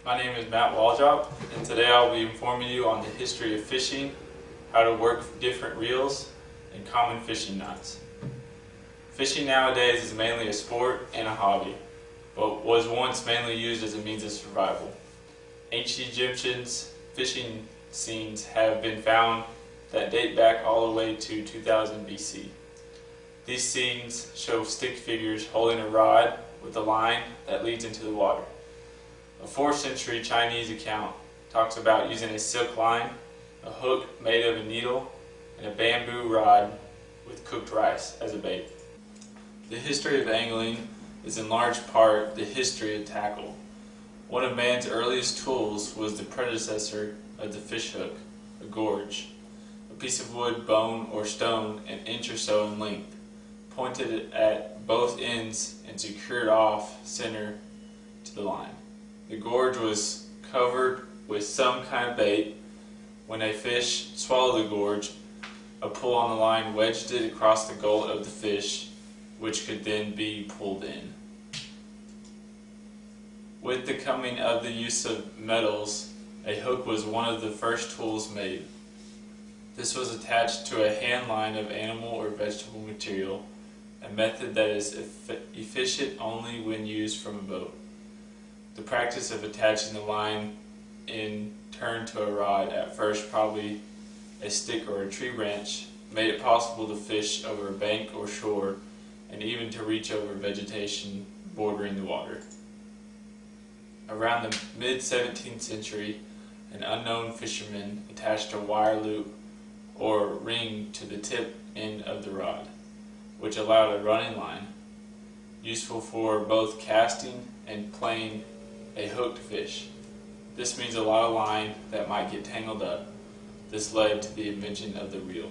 My name is Matt Waldrop, and today I'll be informing you on the history of fishing, how to work different reels, and common fishing knots. Fishing nowadays is mainly a sport and a hobby, but was once mainly used as a means of survival. Ancient Egyptians fishing scenes have been found that date back all the way to 2000 BC. These scenes show stick figures holding a rod with a line that leads into the water. A 4th century Chinese account talks about using a silk line, a hook made of a needle, and a bamboo rod with cooked rice as a bait. The history of angling is in large part the history of tackle. One of man's earliest tools was the predecessor of the fishhook, a gorge, a piece of wood, bone, or stone an inch or so in length, pointed at both ends and secured off center to the line. The gorge was covered with some kind of bait. When a fish swallowed the gorge, a pull on the line wedged it across the gullet of the fish, which could then be pulled in. With the coming of the use of metals, a hook was one of the first tools made. This was attached to a hand line of animal or vegetable material, a method that is efficient only when used from a boat. The practice of attaching the line in turn to a rod, at first probably a stick or a tree branch, made it possible to fish over a bank or shore and even to reach over vegetation bordering the water. Around the mid-17th century, an unknown fisherman attached a wire loop or ring to the tip end of the rod, which allowed a running line, useful for both casting and playing a hooked fish. This means a lot of line that might get tangled up. This led to the invention of the reel.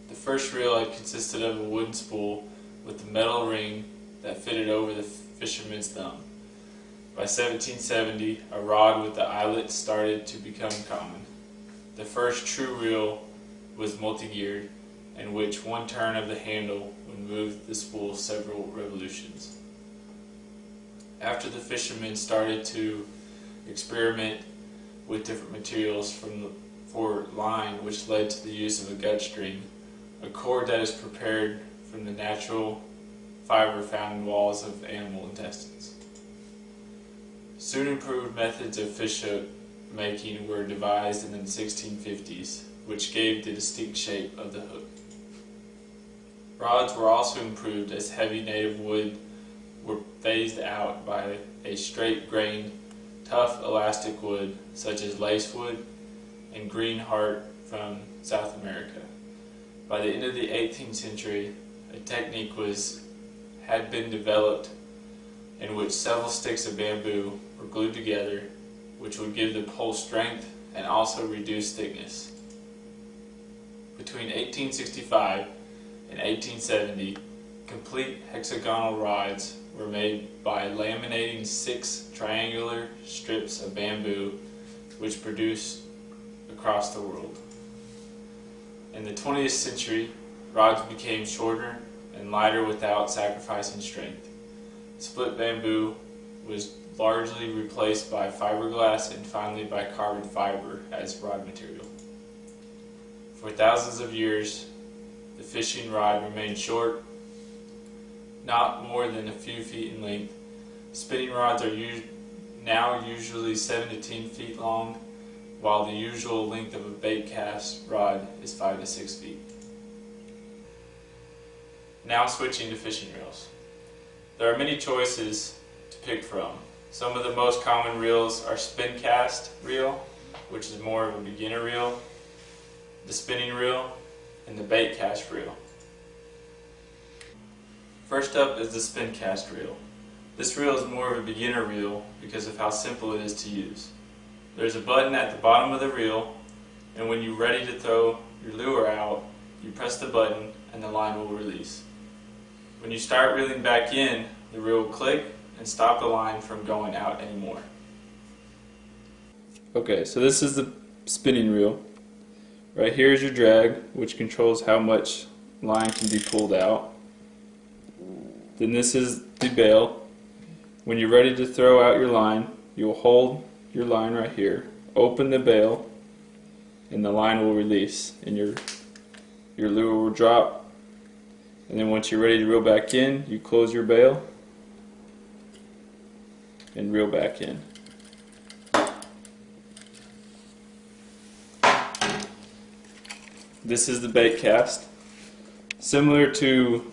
The first reel had consisted of a wooden spool with a metal ring that fitted over the fisherman's thumb. By 1770, a rod with the eyelet started to become common. The first true reel was multi-geared, in which one turn of the handle would move the spool several revolutions. After the fishermen started to experiment with different materials for line, which led to the use of a gut string, a cord that is prepared from the natural fiber found in walls of animal intestines. Soon improved methods of fishhook making were devised in the 1650s, which gave the distinct shape of the hook. Rods were also improved as heavy native wood were phased out by a straight-grained, tough elastic wood such as lacewood and greenheart from South America. By the end of the 18th century, a technique had been developed in which several sticks of bamboo were glued together, which would give the pole strength and also reduce thickness. Between 1865 and 1870, complete hexagonal rods were made by laminating 6 triangular strips of bamboo, which produced across the world. In the 20th century, rods became shorter and lighter without sacrificing strength. Split bamboo was largely replaced by fiberglass and finally by carbon fiber as rod material. For thousands of years, the fishing rod remained short, not more than a few feet in length. Spinning rods are now usually 7 to 10 feet long, while the usual length of a bait cast rod is 5 to 6 feet. Now switching to fishing reels. There are many choices to pick from. Some of the most common reels are spin cast reel, which is more of a beginner reel, the spinning reel, and the bait cast reel. First up is the spin cast reel. This reel is more of a beginner reel because of how simple it is to use. There's a button at the bottom of the reel, and when you're ready to throw your lure out, you press the button and the line will release. When you start reeling back in, the reel will click and stop the line from going out anymore. Okay, so this is the spinning reel. Right here is your drag, which controls how much line can be pulled out. Then this is the bail. When you're ready to throw out your line, you'll hold your line right here, open the bail, and the line will release, and your lure will drop. And then once you're ready to reel back in, you close your bail and reel back in. This is the bait cast. Similar to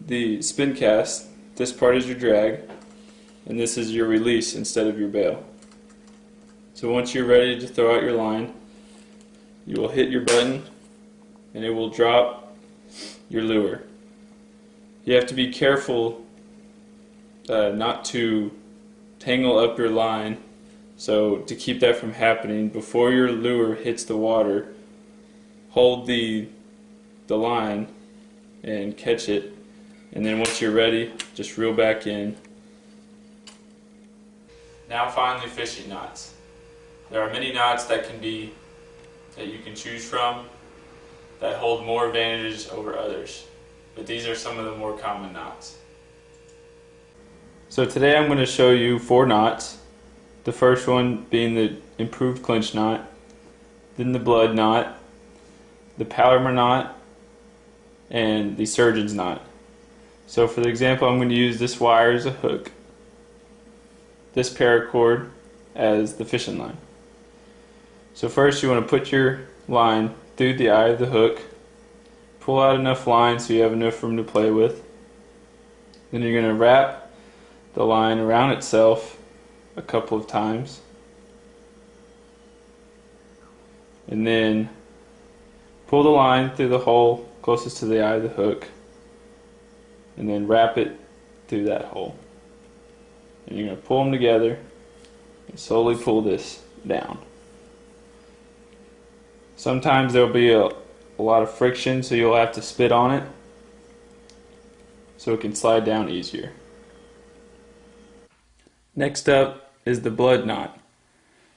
the spin cast, this part is your drag, and this is your release instead of your bail. So once you're ready to throw out your line, you will hit your button and it will drop your lure. You have to be careful not to tangle up your line, so to keep that from happening, before your lure hits the water, hold the line and catch it, and then once you're ready, just reel back in. Now finally, fishing knots. There are many knots that you can choose from that hold more advantages over others, but these are some of the more common knots. So today I'm going to show you 4 knots. The first one being the improved clinch knot, then the blood knot, the Palomar knot, and the surgeon's knot. So for the example, I'm going to use this wire as a hook, this paracord as the fishing line. So first you want to put your line through the eye of the hook, pull out enough line so you have enough room to play with. Then you're going to wrap the line around itself a couple of times, and then pull the line through the hole closest to the eye of the hook, and then wrap it through that hole. And you're going to pull them together and slowly pull this down. Sometimes there'll be a lot of friction, so you'll have to spit on it so it can slide down easier. Next up is the blood knot.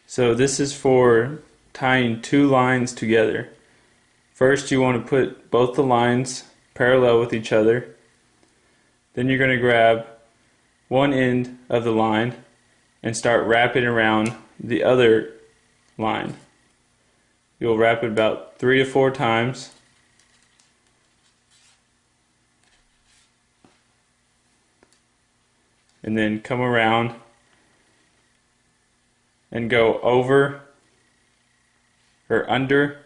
So this is for tying 2 lines together. First you want to put both the lines parallel with each other. Then you're going to grab one end of the line and start wrapping around the other line. You'll wrap it about 3 to 4 times. And then come around and go over or under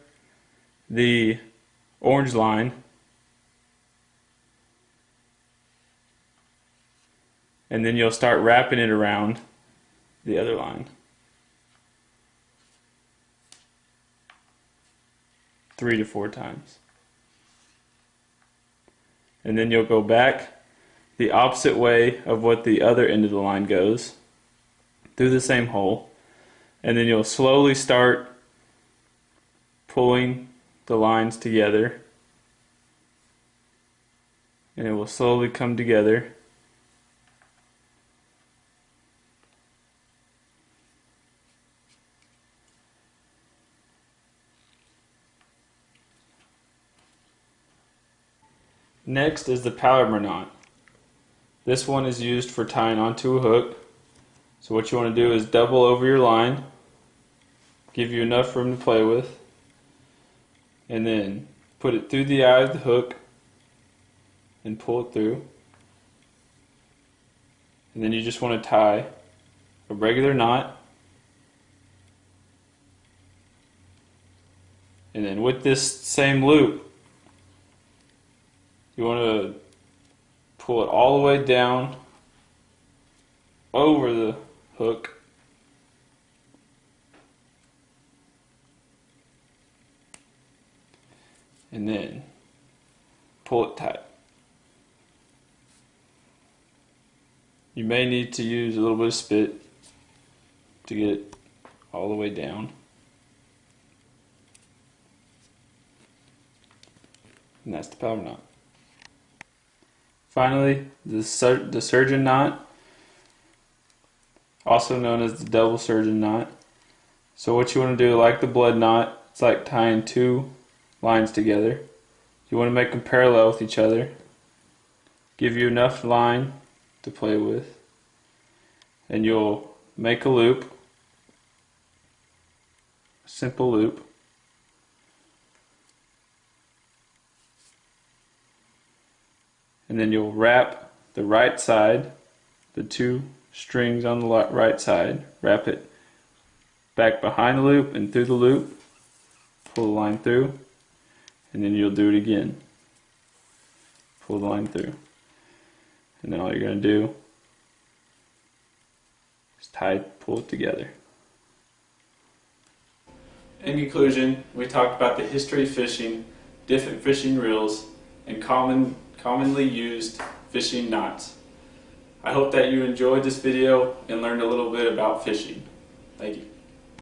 the orange line, and then you'll start wrapping it around the other line. 3 to 4 times. And then you'll go back the opposite way of what the other end of the line goes, through the same hole, and then you'll slowly start pulling the lines together, and it will slowly come together. Next is the Palomar knot. This one is used for tying onto a hook. So what you want to do is double over your line, give you enough room to play with, and then put it through the eye of the hook and pull it through. And then you just want to tie a regular knot. And then with this same loop, you want to pull it all the way down over the hook, and then pull it tight. You may need to use a little bit of spit to get it all the way down. And that's the Palomar knot. Finally, the surgeon knot, also known as the double surgeon knot. So what you want to do, like the blood knot, it's like tying 2 lines together. You want to make them parallel with each other. Give you enough line to play with, and you'll make a loop, a simple loop. And then you'll wrap the right side, the two strings on the right side, wrap it back behind the loop and through the loop, pull the line through, and then you'll do it again. Pull the line through. And then all you're going to do is pull it together. In conclusion, we talked about the history of fishing, different fishing reels, and commonly used fishing knots. I hope that you enjoyed this video and learned a little bit about fishing. Thank you.